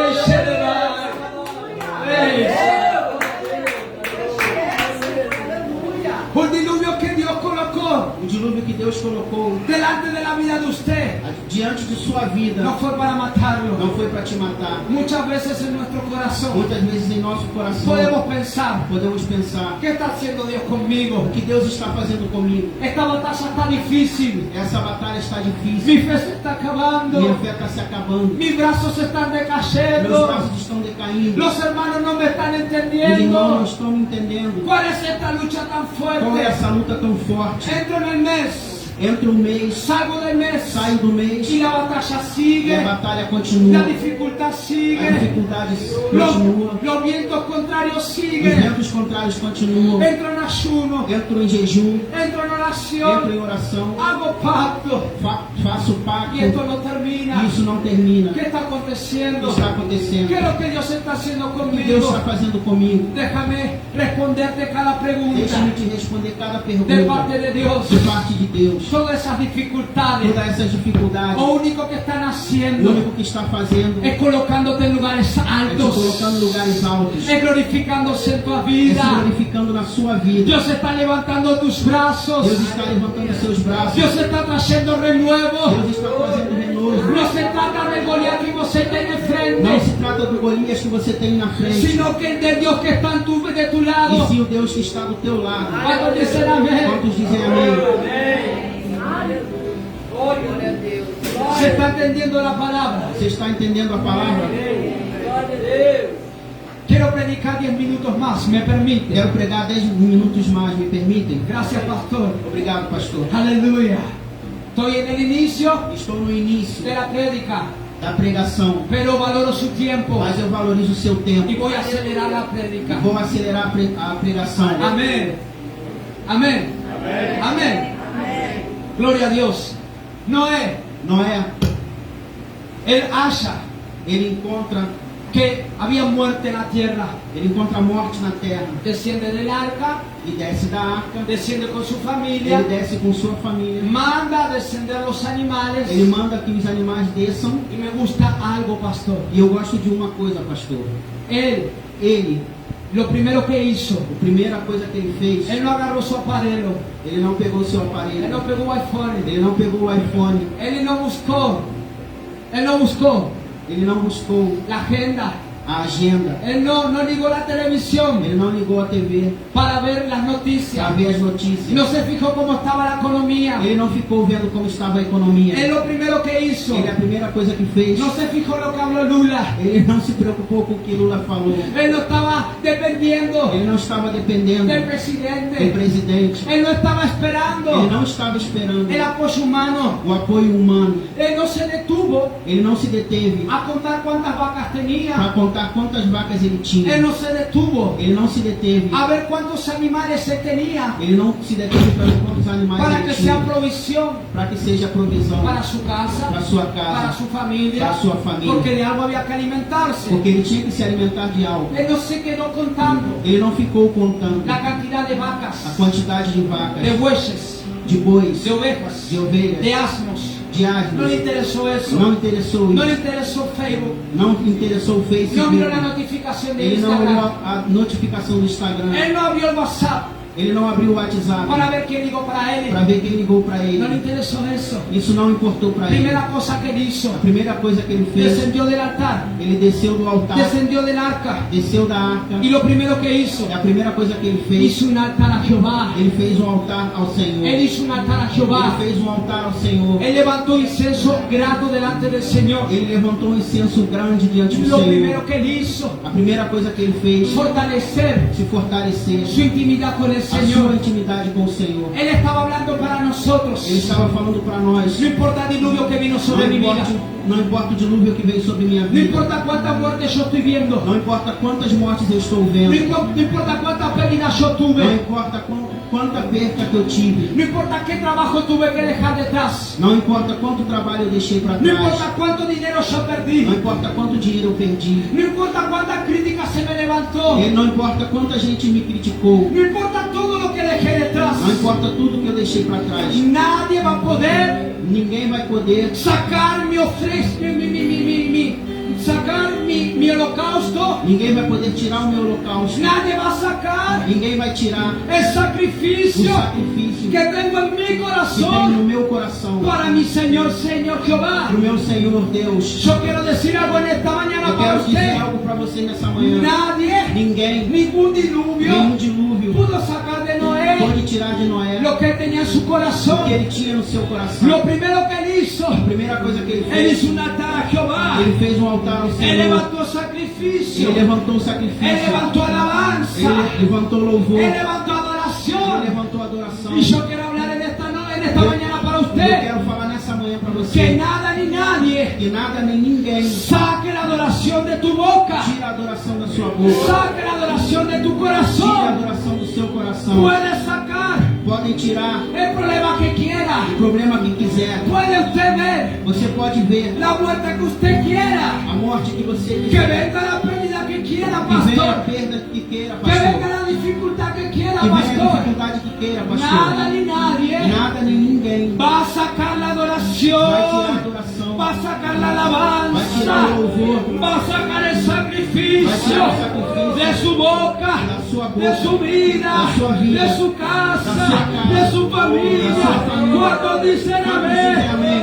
un diluvio que Dios colocó O dilúvio que Deus colocou delante de la vida de usted diante de sua vida no fue para matarlo. não foi para te matar. Muchas veces en nuestro corazón Muitas vezes em nosso coração podemos pensar, podemos pensar: ¿qué está haciendo Dios conmigo? o que Deus está fazendo comigo? Esta batalla está difícil, Essa batalha está difícil. mi fe se está acabando, Minha fé está se acabando. mis brazos se están Meus decayendo, braços estão decaindo. los hermanos no me están Os irmãos não entendiendo. estão me entendendo. ¿Cuál es esta lucha tan Qual é fuerte? essa luta tão forte? Entro en el mes, Entra um mês, salgo del mes saio do mês y la batalla e sigue, a batalha la continua. dificultad A sigue, dificuldade continua. los vientos contrarios Os siguen. ventos contrários continuam. Entro en ayuno, Entro em jejum, entro en entro oración, em oração, hago pacto faço pacto y esto no e termina. isso não termina. ¿Qué está O que aconteciendo? está acontecendo? ¿Qué es lo que Dios está haciendo O que Deus está conmigo? fazendo comigo? Déjame responderte cada pregunta Deixa-me te responder cada de pergunta parte de Dios. de parte de Deus. Todas esas dificultades, Todas essas dificuldades, lo único que están o haciendo único que está fazendo es colocándote en lugares é te altos, colocando em lugares altos, es glorificándose en tu é se vida. glorificando na sua vida. Dios está levantando tus brazos, Deus está levantando seus braços. Dios está trayendo renuevo. Deus está trazendo renovo. No se trata del Goliat que você tem Não enfrente, se trata do Golias que você tem na frente, sino que de Dios que está de tu e lado. sim o Deus que está do teu lado. ¿Cuántos dicen amén? Quantos dizem amém? Se está entendiendo la palabra. Você está entendendo a palavra? Quiero predicar 10 minutos más, ¿me permite? Quero pregar 10 minutos mais, me permitem? Gracias, pastor. Obrigado, pastor. Aleluya. Estoy en el inicio Estou no início de la prédica, da pregação, pero valoro su tiempo mas eu valorizo o seu tempo. y voy a acelerar la prédica. Vou acelerar a pregação. Amén. Amén. Amén. Gloria a Dios. Noé, Noé, él halla ele encontra que había muerte en la tierra. Ele encontra a morte na terra Desciende del arca, e desce da arca. desciende con su familia, Ele desce com sua família. manda a descender los animales. Ele manda que os animais desçam. Y me gusta algo, pastor. E eu gosto de uma coisa, pastor. Ele, Lo primero que hizo, a primeira coisa que ele fez, él no agarró su aparelho, ele não pegou seu él aparelho, no pegó un iPhone, ele não pegou o iPhone, él no buscó ele não buscou la agenda, a agenda, él no ligó la televisión ele não ligou a TV para ver las para noticias, ver as notícias, no se fijó cómo estaba la economía. ele não ficou vendo como estava a economia. Él lo primero que hizo, Ele, a primeira coisa que fez, no se fijó lo que habló Lula, ele não se preocupou com o que Lula falou, él no estaba dependiendo ele não estava dependendo del do presidente, presidente, él no estaba ele esperando não estava esperando el apoyo humano, o apoio humano, él no se detuvo ele não se deteve a contar cuántas vacas tenía, para contar quantas vacas ele él tinha, no se detuvo ele não se deteve, a ver cuántos animales se tenía ele não se deteve para ver quantos animais para ele que sea tinha, provisión para que seja provisão para su casa, para sua para casa, su familia, para sua família, porque de algo había que alimentarse. porque ele tinha que se alimentar de algo. Él no se quedó contando Ele não ficou contando la cantidad de a vacas, quantidade de vacas, de bueyes, de bois, de ovejas, de ovelhas, de asnos. de No le asnos. interesó eso. Não interessou No le isso, interesó Facebook. não interessou o No Facebook, miró la notificación de ele não olhou Instagram. a notificação do Instagram, Él no abrió el WhatsApp ele não abriu o WhatsApp para ver quién ligó para para él. ver quem ligou para No le ele. interesó eso. Isso não importou para ele. Primera cosa que él hizo, A primeira coisa que ele fez, descendió del altar, ele desceu do altar, descendió del arca. desceu da arca, Y lo primero que hizo, e a primeira coisa que ele fez, hizo un altar a Jehová. ele fez um altar ao Senhor. Él hizo un altar a Ele Jehová. fez um altar ao Senhor. Él levantó incenso grato delante del Señor. Ele levantou um incenso grande diante do Lo Senhor. primero que él hizo, A primeira coisa que ele fez, fortalecer se fortalecer su intimidad con el a sua Señor. intimidade com o Senhor. Él estaba hablando para nosotros. Ele estava falando para nós. No importa el diluvio que vino sobre mi vida. Não importa o dilúvio que veio sobre minha No vida. importa cuántas muertes yo estoy viendo. Não importa quantas mortes eu estou No vendo. importa cuántas pérdidas yo Não tuve. importa quanta perca que eu tive. No importa qué trabajo tuve que dejar detrás. Não importa quanto trabalho eu deixei para No trás. importa cuánto dinero yo perdí. Não importa quanto dinheiro eu perdi. No importa cuántas críticas se me levantó. E não importa quanta gente me criticou. No importa todo lo que dejé detrás. Não importa tudo que eu deixei para trás. Nadie va a poder Ninguém vai poder sacar mi mi holocausto. Ninguém vai poder tirar o meu holocausto. Nadie va a sacar Ninguém vai tirar el o sacrificio sacrifício que tengo en mi que tem corazón no meu coração para mi Señor Jehová. para o meu Senhor Deus. Yo quiero decir algo en esta mañana Eu para quero dizer usted. algo para você nessa manhã. Nadie, Ninguém, ningún nenhum diluvio dilúvio pudo sacar de Noé pode tirar de Noé lo que él tenía en su o que corazón. ele tinha no seu coração. Lo primero que él hizo, A primeira coisa que ele él fez, hizo un altar a Jehová. ele fez um altar ao Él Senhor. levantó sacrificio. Ele levantou o Él sacrifício. levantó alabanza. Ele levantou louvor. Él levantó Ele adoración. levantou adoração. Y yo quiero hablar en esta mañana para Eu usted quero falar nessa manhã para que você nada ni nadie que nada nem ninguém saque la adoración de tu boca, tira a adoração da sua boca. saque la adoración de tu Tira a corazón. adoração do seu coração. Puede sacar Podem tirar el problema que quiera. o problema que quiser. Puede usted ver Você pode ver la muerte que usted quiera. a morte que você Que quiser. venga la pérdida que quiera, Que venha a pastor. perda que queira, Que venga pastor. la dificultad que quiera, Que venha a pastor. dificuldade que queira, Nada pastor. ni nadie Nada nem ninguém va a sacar la vai tirar a adoración, adoração. va a sacar la Vai tirar alabanza, o louvor. va a sacar el Vai sacrificio tirar o sacrifício de su boca, da sua boca, de su vida, da sua vida, de su da casa, sua casa, de su familia. da sua família. Cuando dicen Dizer amén. amém.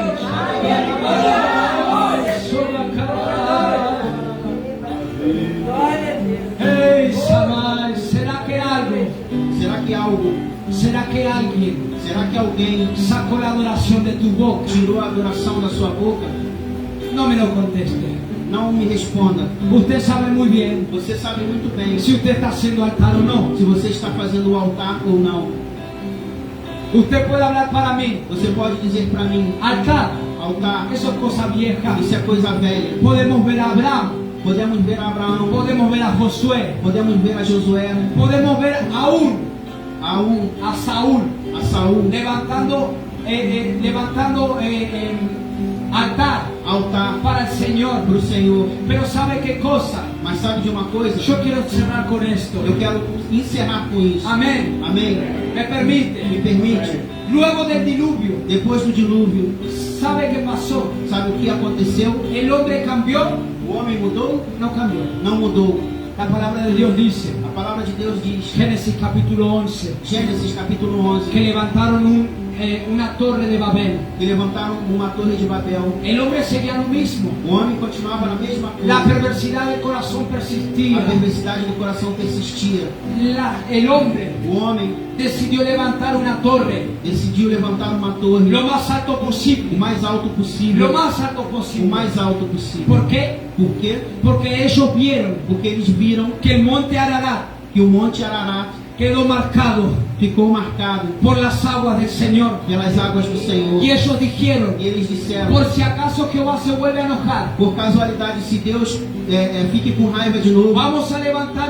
Hey, Samai, ¿será que algo, Será que alguém sacó la adoración de tu boca? tirou a adoração da sua boca? No me lo conteste. Não me responda. Usted sabe muy bien Você sabe muito bem si usted está haciendo altar o no. se você está fazendo o altar ou não. Usted puede hablar para mí. Você pode dizer para mim, Altar, altar, eso es cosa vieja. isso é coisa velha. Podemos ver a Abraham, Podemos ver Abraão, podemos ver a Josué, podemos ver a Josué, podemos ver aún a a Saúl Saúl, levantando altar altar para el Señor. para o Senhor. Pero ¿sabe qué cosa? Mas sabe de uma coisa? Yo quiero cerrar con esto. Eu quero encerrar com isso. Amén. Amém. Me permite. Me permite. Luego del diluvio, Depois do dilúvio, ¿sabe qué pasó? sabe o que aconteceu? El hombre cambió, O homem mudou? no cambió. Não mudou. La palabra de Dios dice, A palavra de Deus diz, Génesis capítulo 11, Gênesis capítulo 11, que levantaron una torre de Babel. que levantaram uma torre de Babel. El hombre seguía lo mismo. O homem continuava na mesma La coisa. perversidad del corazón A persistía. perversidade do coração persistia. El hombre O homem decidió levantar una torre decidiu levantar uma torre lo más alto o posible. mais alto possível. Lo más alto O posible. mais alto possível. ¿Por qué? Por quê? Porque ellos vieron Porque eles viram que el monte Ararat que o Monte Ararat quedó marcado ficou marcado por las aguas del Señor. pelas águas do Senhor. Y ellos dijeron, E eles disseram, por si acaso Jehová se vuelve a enojar, por casualidade, se Deus fique com raiva de novo, vamos a levantar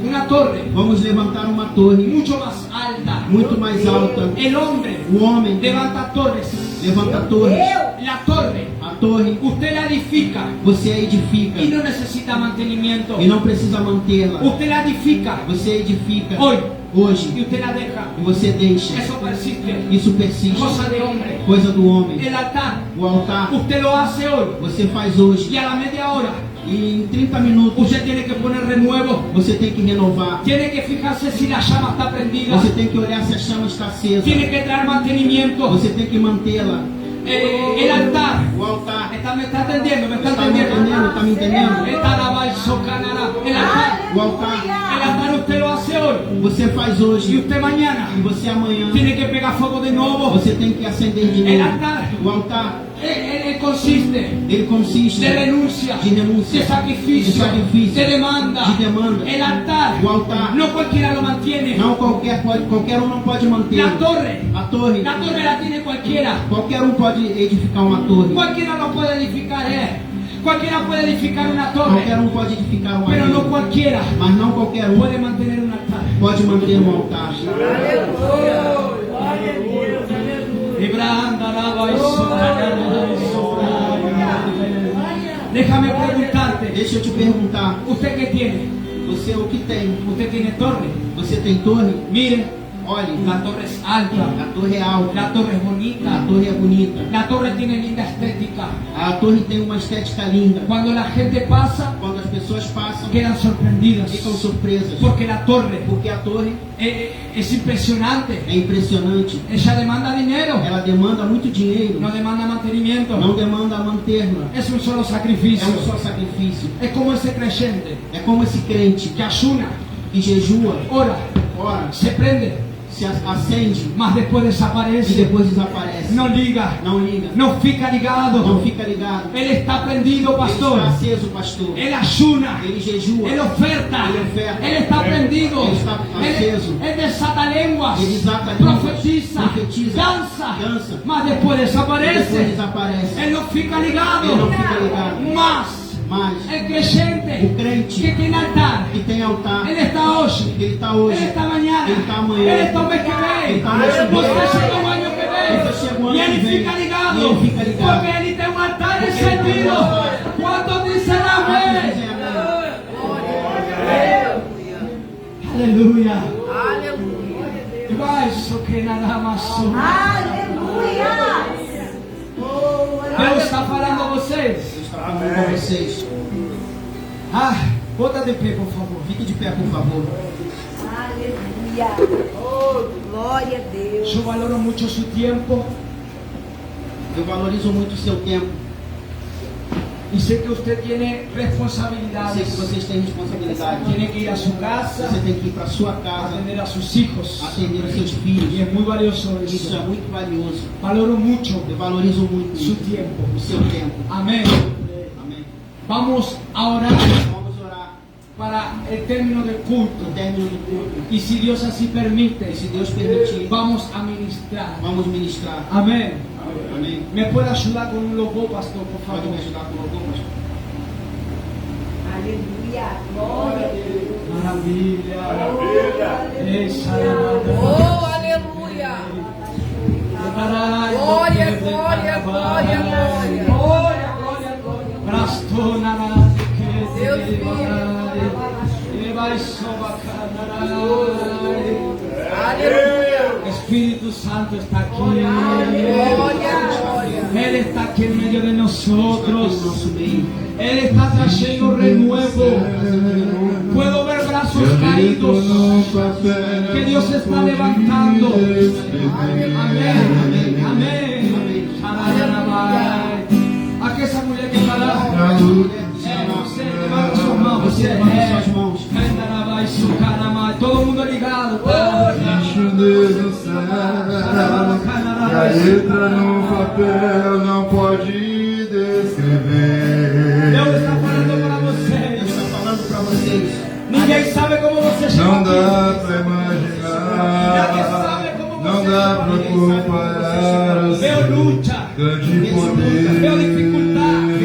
una torre vamos levantar uma torre mucho más alta. muito mais alta. El hombre O homem levanta torres. levanta torres. La torre, A torre usted la edifica você a edifica y no necesita mantenimiento. e não precisa mantê-la. Usted la edifica Você edifica hoy y hoje usted la deja. e você deixa. Eso persiste. Isso persiste. Cosa de hombre. Coisa do homem. El altar, O altar usted lo hace hoy você faz hoje y a la media hora e em 30 minutos usted tiene que poner renuevo. você tem que renovar. Tiene que fijarse si la llama está prendida. Você tem que olhar se a chama está acesa. Tiene que traer mantenimiento. Você tem que mantê-la. El altar. O altar. Me está entendiendo, me está Está me entendiendo. entendendo? Está me entendendo? Está la balsocanara. El altar. O altar El altar usted lo hace hoy. você faz Y hoje usted mañana e você amanhã tiene que pegar fuego de nuevo. você tem que acender de El novo. altar O altar consiste ele consiste de renuncia, de renúncia, de sacrificio, de sacrifício, de demanda. de demanda. El altar, O altar no cualquiera lo mantiene. não qualquer um não pode manter. La torre A torre la tiene cualquiera. qualquer um pode edificar uma torre. Cualquiera lo puede edificar, Cualquiera puede edificar una Qualquer torre, um pode edificar uma pero no torre. cualquiera Mas não qualquer um puede mantener un altar. pode manter um altar. Déjame preguntarte, Deixa eu te perguntar, ¿usted qué tiene? você o que tem? ¿Usted tiene torre? Você tem torre? Mire, Olhe, la torre es alta, a torre é alta, la torre es a bonita, torre é bonita, la torre tiene linda estética. a torre tem uma estética linda. Cuando la gente pasa, Quando as pessoas passam, quedan sorprendidas, ficam surpresas, porque la torre porque a torre es impresionante. é impressionante. Ella demanda dinero, Ela demanda muito dinheiro, no demanda mantenimiento, não demanda mantê-la. es un solo É sacrificio. um só sacrifício. Es como ese creyente É como esse crente que ayuna, que jejua, ora, ora, se prende, se acende mas después e desaparece. depois desaparece. No liga, Não liga, no fica ligado. não fica ligado. Él está prendido, Ele pastor. está aceso, pastor. Él ayuna, Ele jejua, él oferta, Ele oferta. él está prendido. Ele está aceso. Él desata lenguas, Ele desata línguas, profetiza, profetiza, danza, dança. mas después e depois desaparece. desaparece. Él no fica ligado. Ele não fica ligado. Mas Mas el creyente o crente que tiene altar, que tem altar, él está hoy, ele está hoje, él está mañana, ele está amanhã, él está un mes que Ele vem, está um mês que vem. você chega um ano que vem, Você chega um ano e ele que vem. fica ligado, E ele fica ligado. porque ele tem um altar Porque ele tem um encendido. altar. Quanto disser Quantos amém? dizem amém? Aleluia. Aleluia. Vai, isso que nada mais sou. Aleluia. Deus está falando a vocês. Deus está falando com vocês. Bota de pé, por favor. Fique de pé, por favor. Aleluia. Oh, glória a Deus. Eu valoro muito seu tempo Eu valorizo muito o seu tempo. e sei que você tem Sei que responsabilidades. vocês têm responsabilidade. Tem que ir a sua casa, Você tem que ir para sua casa, atender a seus filhos. atender os seus E filhos. é muito valioso Isso isso. é muito valioso. Valoro muito Eu valorizo muito seu isso. tempo. O seu tempo. Amém. Amém. Vamos a orar Vamos orar para el término del culto. no término do culto. Y si Dios así permite, E se Deus permitir, vamos a ministrar. vamos ministrar. Amén. Amém. ¿Me puede ayudar con un logo, pastor, por Pode favor? me ajudar com algumas? Aleluia. Glória a Deus. Maravilha. Esa es la Oh, aleluia. Glória, glória, glória, glória. Oh, Espíritu Santo está aquí. Él está aquí en medio de nosotros. Él está trayendo renuevo. Puedo ver brazos caídos que Dios está levantando. Amén. Amén. Aquí esa mujer que está lá. Levanta suas mãos. Todo mundo ligado. Deus do céu, que a letra no papel não pode descrever. Deus está falando para vocês. Ninguém sabe como você chegou Não dá aqui. pra Ninguém sabe imaginar, como não você dá pra chegou aqui. comparar o Veo lucha, grande poder. veo dificuldade,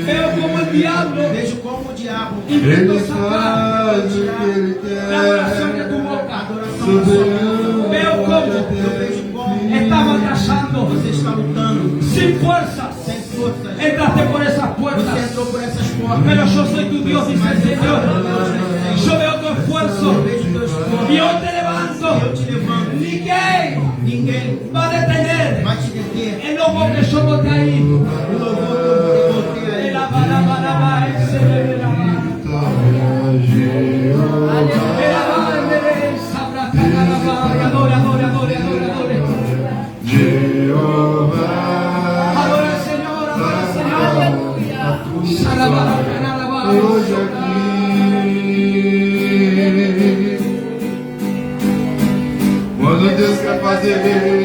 veo como o diabo Vejo como o diabo Ele intentou sacar faz o que ele a oração de quer, tu boca. soberano, Veo como estava achando você está lutando sem forças. sem forças. Entraste por essas Você puertas. entrou por essas portas. Pero yo soy tu Dios, dice el Señor. Yo veo tu esfuerzo Vejo teu esforço. y yo te levanto. Eu te levanto. Ninguém va a detener Vai te deter. el lobo que yo boté ahí. O louvor que eu botei aí. Adora, adora, adora, adora, adora. Jeová, Adora al Señor, adora al Señor. Alabara, alabara. hoje aqui. Quando Deus quer fazer,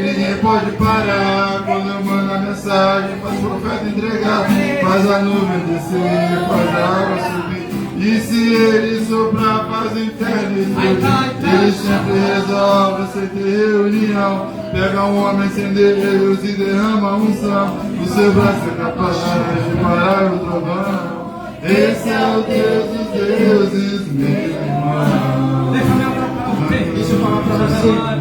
ninguém pode parar. Quando manda mensagem, faz o profeta entregar, faz a nuvem descer, faz a água subir. E se ele soprar, faz o inferno explodir. Ele sempre resolve sem ter reunião. Pega um homem sem Deus e derrama a unção. O seu braço é capaz de parar o trovão. Esse é o Deus dos deuses, meu irmão. Déjame hablar para usted. Deixa eu falar pra você.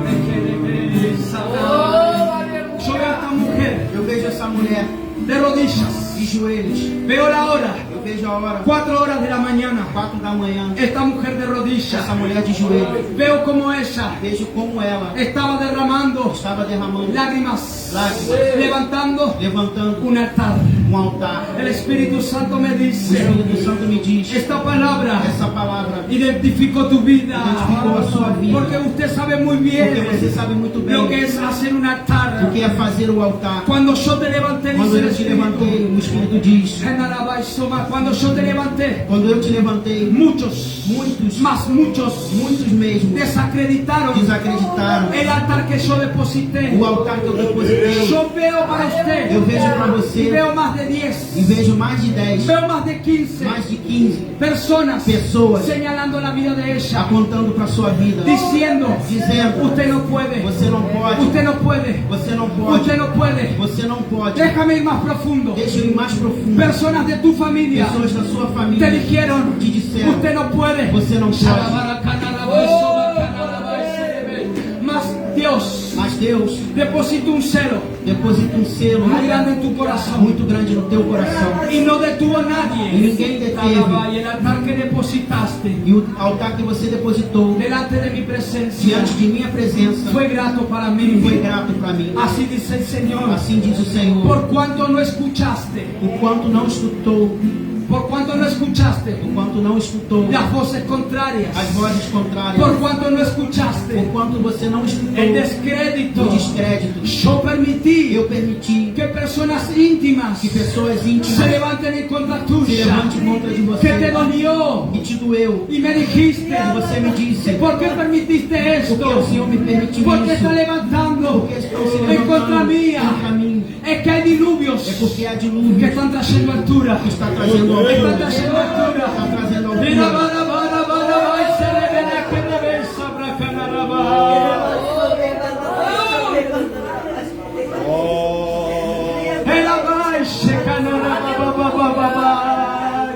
Yo veo a esta mujer Eu vejo essa mulher de rodillas. de joelhos. Veo la hora, Eu vejo a hora 4 horas de la mañana. 4 da manhã. Esta mujer de Essa rodillas. mulher de joelho. Veo como ella Vejo como ela estaba derramando estava derramando lágrimas, lágrimas, levantando levantando un altar. um altar. El Espíritu Santo me O dice, Espírito Santo me diz: esta palabra essa palavra identificó tu vida, identificou a sua vida. porque usted sabe muy Porque bien você sabe muito bem lo que es hacer un altar. o que é fazer o altar. Cuando yo te levanté, Quando dice el eu te Espíritu, levantei, o Espírito diz: cuando yo te levanté, quando eu te levantei, muchos, muitos muitos mesmo desacreditaron desacreditaram el altar que yo deposité. o altar que eu depositei. Yo veo para usted, Eu vejo para você veo más de 10, e vejo mais de 10, veo más de 15 mais de 15 personas pessoas señalando la vida de ella, apontando para sua vida, diciendo, dizendo: usted no puede, você não pode, usted no puede, você não pode, usted no puede. você não pode. Déjame ir más profundo. Deixa eu ir mais profundo. Personas de tu familia Pessoas da sua te família dijeron, te disseram: usted no puede. você não pode. Mas Mas Deus deposita un celo deposita um selo muy grande en tu corazón muito grande no teu coração. y no detuvo a nadie. E ninguém deteve. Y el altar que depositaste E o altar que você depositou delante de mi presencia diante de minha presença fue grato para mí. foi grato para mim. Así dice el Señor. Assim diz o Senhor. Por cuanto no escuchaste, Por quanto não escutou, por cuanto no escuchaste por quanto não escutou las voces contrarias, as vozes contrárias, por cuanto no escuchaste por quanto você não escutou el descrédito, o descrédito, yo permití eu permiti que personas íntimas que pessoas se íntimas levanten en contra se tuya, levantem contra de que te você, dolió que te doeu. y me dijiste, E você me disse: ¿por qué permitiste esto? porque o Senhor me permitiu Porque está isso, levantando porque estão se en contra levantando mía. contra mim. Es que hay diluvios É porque há que dilúvio están trayendo altura. que está trazendo Están altura, trayendo altura. está trazendo Mira, altura. bara, bara, bara, bara, y se le viene que le ve, sabra, canaraba. El abai, se canaraba, ba, ba, ba, ba, ba.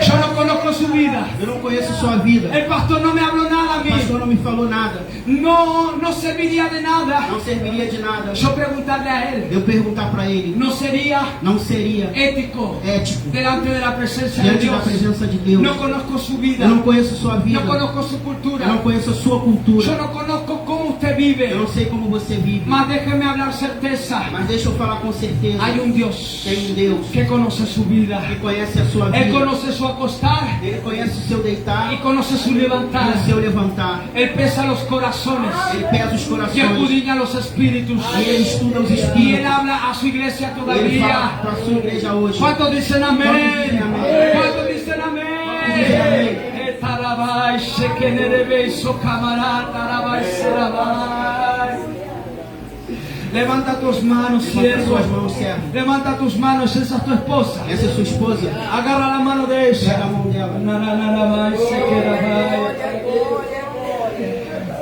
Yo no conozco su vida. Eu não conheço sua vida. El pastor no me habló nada a mí, pastor não me falou nada, no serviría de nada não serviria de nada. yo preguntarle a él. Eu perguntar para ele, No sería não seria ético ético delante de la presencia de diante da Dios. presença de Deus. No conozco su vida, Eu não conheço sua vida, no conozco su eu cultura, não conheço a sua yo cultura, no conozco cómo usted vive, eu não sei como você vive, mas déjeme hablar certeza. mas deixa eu falar com certeza. Hay un Dios Tem um Deus que conoce su vida, que conhece a sua Él vida, conoce su acostar Ele conhece o seu deitar y conoce su e levantar. o seu levantar. Él pesa los corazones Ele pesa os y corações escudriña los espíritus. e Ele estuda os Y Él espíritus. habla a su iglesia Ele fala todavía. para a sua igreja hoje. ¿Cuántos dicen amén? dicen amén? ¿Cuántos dicen dicen amén? amén? Tarabai, shekenere so camarada, tarabai, serabai. Levanta tus manos, Levanta siervo. suas mãos, servo. Levanta tus manos, esa es tu esposa. Essa é sua esposa. Agarra la mano de Pega a ella. mão dela. Naranabai, shekerabai.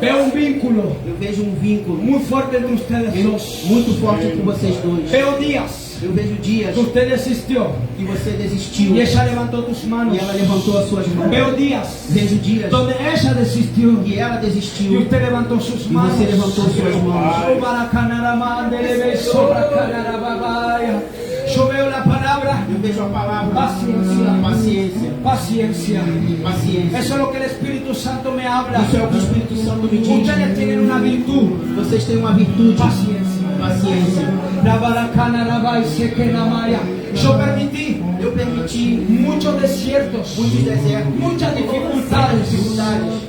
Veo un vínculo Eu vejo um vínculo muy fuerte entre ustedes dos. muito forte entre vocês dois. Veo días Eu vejo dias que usted desistió que você desistiu y ella levantó tus manos. e ela levantou as suas mãos. Veo días Vejo dias donde ella desistió que ela y desistiu usted levantó sus e manos. você levantou suas mãos. Yo veo la palabra Eu vejo a palavra Paciência. paciência. paciencia. Paciência. Eso es lo que el Espíritu Santo me habla. Isso é o que o Espírito Santo me diz. Ustedes tienen una virtud. Vocês têm uma virtude. Paciencia. Paciência. La baracana, la baise, que la maya. Yo permití Eu permiti muchos desiertos, muitos desertos, muchas dificultades.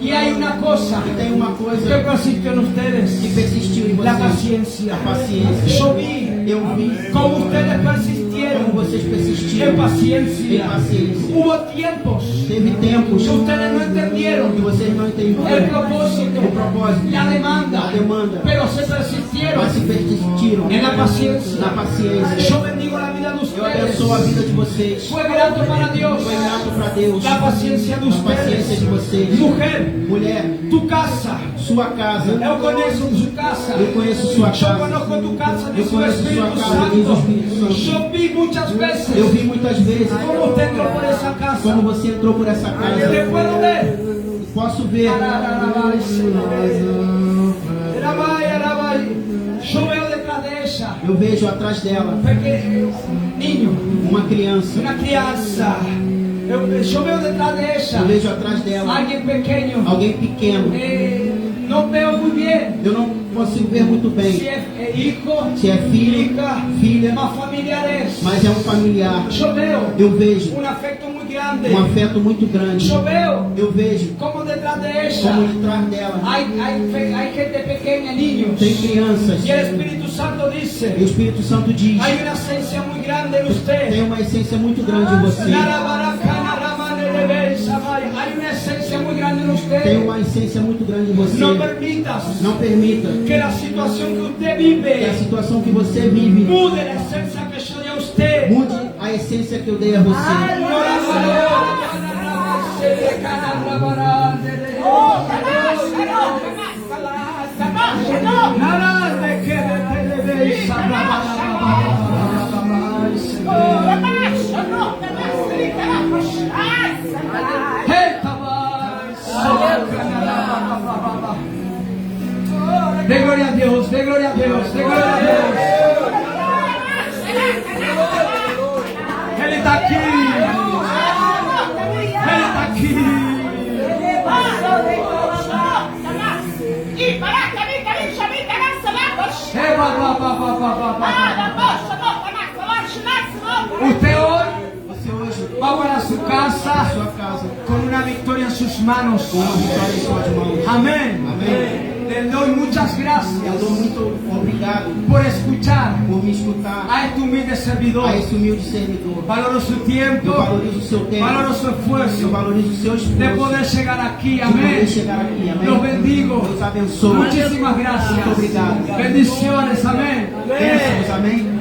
Y hay una cosa E tem uma que coisa persiste en que ustedes: persistiu em la vocês. paciencia. A paciência. Yo vi Eu vi como ustedes como persistieron vocês persistiram en paciencia. em paciência. Hubo tiempos Teve tempos que ustedes no entendieron que vocês não el entenderam propósito, o propósito, la demanda, a demanda, pero se persistieron mas se persistiram en la paciencia. na paciência. Yo bendigo la vida de Eu ustedes. abençoo a vida de vocês. Fue grato para Dios Foi grato para Deus la paciencia de a paciência de ustedes. vocês. Mujer, Mulher, tu casa, sua casa. eu conheço su casa. Eu conheço sua Yo casa. conozco tu casa, Eu dice el conheço Espíritu sua casa, diz o Santo. Espírito Santo. Yo vi muchas veces Eu vi muitas vezes como usted entró por esa casa. como você entrou por essa Te casa. puedo ver. Posso ver. Yo veo detrás de ella Eu vejo atrás dela pequeño niño, uma criança. una crianza. Yo veo detrás de Eu ella vejo atrás dela alguien pequeño. alguém pequeno. No veo muy bien Eu não consigo ver muito si bem es hijo, se é filho, hija, filha, más familiares. mas é um familiar. Yo veo Eu vejo un afecto muy grande. um afeto muito grande. Yo veo Eu vejo como detrás de como ella detrás dela hay gente pequeña, niños. tem crianças. Y el Espíritu Santo E o dice: Espírito Santo diz: hay una esencia muy grande en usted. tem uma essência muito grande em você. Hay una esencia muy grande en Tem usted. uma essência muito grande em você. No permitas Não permita que la situación que usted que a vive situação que você vive mude la esencia que yo di a usted. mude a essência que eu dei a você. De gloria a Dios, de gloria a Dios, de gloria a Dios. Él está aquí. Él está aquí. Usted hoy Você hoje va para su na casa sua casa con una victoria en sus manos. com uma vitória em suas mãos. Amén. Amém. Le doy muchas Eu gracias dou muito obrigado por escuchar por me escutar a este humilde servidor. a esse humilde servidor. Valoro su tiempo, Eu valorizo o seu tempo. valoro su Eu esfuerzo valorizo o seu de esforço poder llegar aquí. de poder Amén. chegar aqui. Amém. Los bendigo. Deus abençoe. Muchísimas gracias. Muito obrigado. Bendiciones. Amén. Bênçãos. Amém.